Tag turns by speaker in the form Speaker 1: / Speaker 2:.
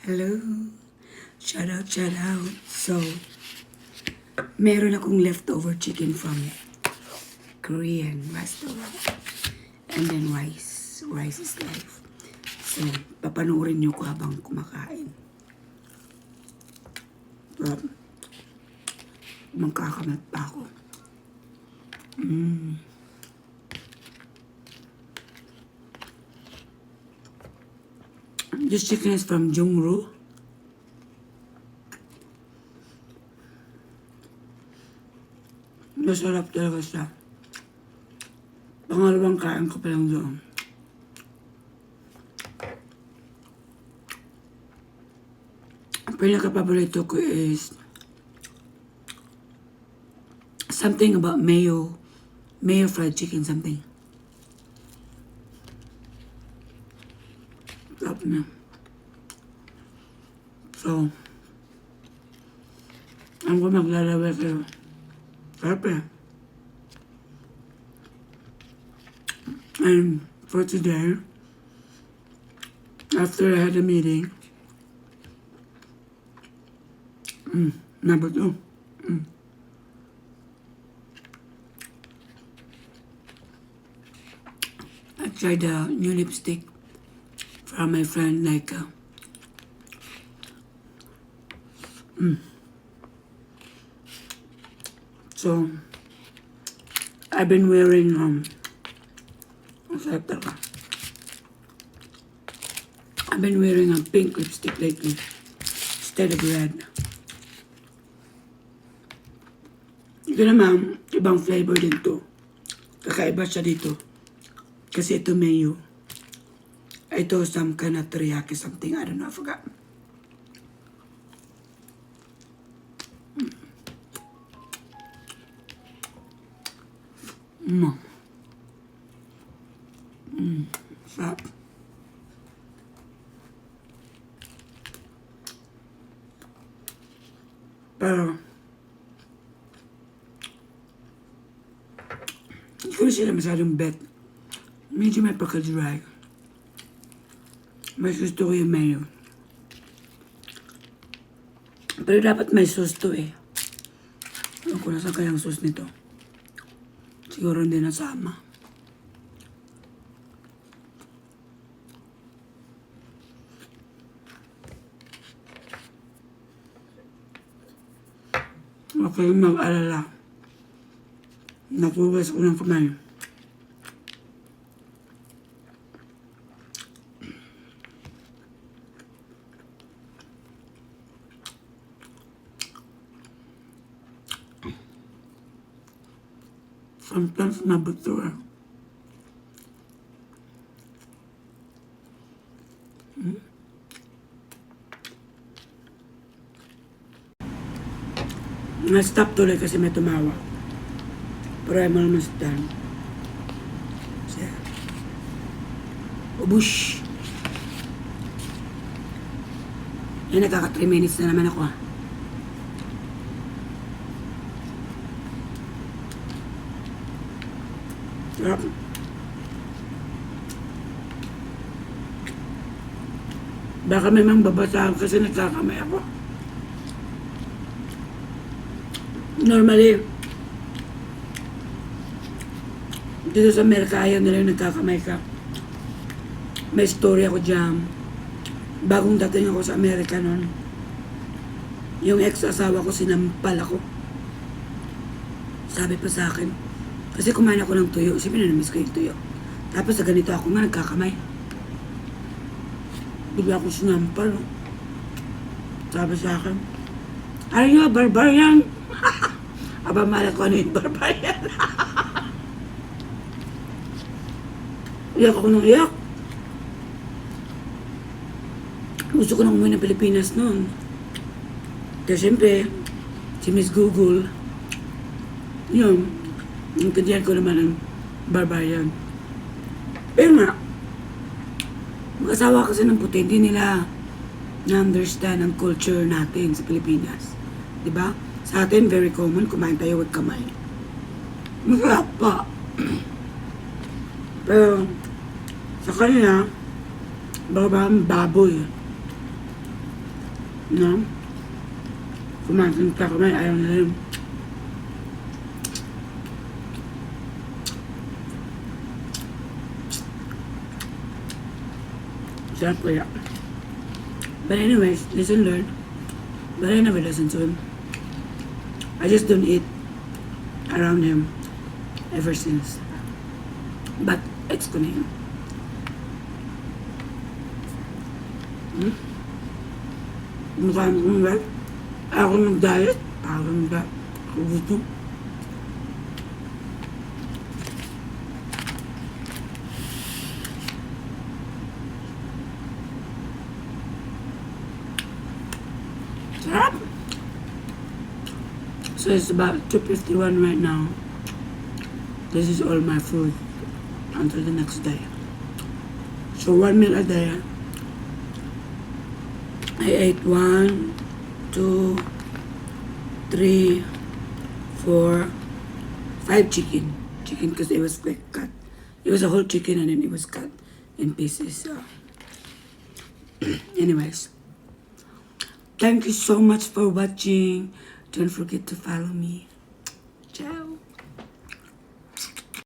Speaker 1: Hello. Shout out, shout out. So, meron akong leftover chicken from Korean restaurant. And then rice. Rice is life. So, papanoorin niyo ko habang kumakain. Magkakamat pa ako. This chicken is from Jungru. Masarap talaga siya. Pangalawang kain ko pa lang doon. Ang pinaka-paborito ko is something about mayo. Mayo fried chicken something. Sarap na. So, ang ko maglalaway kayo. Sarap eh. And for today, after I had a meeting, number 2. I tried a new lipstick from my friend Laika. So, I've been wearing, I've been wearing a pink lipstick lately instead of red. Ito naman, ibang flavor din to. Kakaiba siya dito. Kasi ito mayo. Ito some kind of teriyaki something. I don't know, I forgot. Sarap. Pero, hindi ko sila masyadong bet. Medyo may pagka-dry. Mas gusto ko yung mayo. Pero dapat may sauce to eh. Alam ko nasa kayang sauce nito. Siguro hindi nasama. Okay, mag-alala. Nakugas ko ng kamay. Sometimes nabuto eh. Na-stop tuloy kasi may tumawa. Pero ay mo naman sa tan. Siya. Ubush. Yan, nagkaka 3 minutes na naman ako ah. Sarap. Baka may mang babasahan kasi nagkakamay ako. Normally, dito sa Amerika, ayaw nila yung nagkakamay ka. May story ako dyan. Bagong dating ako sa Amerika noon, yung ex-asawa ko, sinampal ako. Sabi pa sa akin, kasi kumain ako ng tuyo, kasi pinanamiss ko yung tuyo. Tapos sa ganito ako nga, nagkakamay. Bigla ako sinampal. No? Sabi sa akin, are you a barbarian? Aba, mahal ko ano yung barbarian. Iyak ako ng iyak. Gusto ko nang umuwi ng Pilipinas noon. Kaya siyempre, si Miss Google, yun, intindihan ko naman ang barbarian. Pero nga, mag-asawa kasi ng puti, hindi nila na-understand ang culture natin sa Pilipinas. Diba? Sa atin, very common, kumain tayo with kamay. Masarap pa. Pero, sa kanila, baka baboy. No? Kumain pa kami, ayaw na rin. Sarap kaya. But anyways, listen, learn. But I never listen to him. I just don't eat around him ever since. But it's gonna him. Mukha mo ba? Ako mag-diet. Ako mag-diet. Ako gusto. Sarap. So it's about 2:51 right now. This is all my food until the next day. So 1 meal a day. I ate 1, 2, 3, 4, 5 chicken. Chicken because it was quick cut. It was a whole chicken and then it was cut in pieces. So anyways, thank you so much for watching. Don't forget to follow me. Ciao.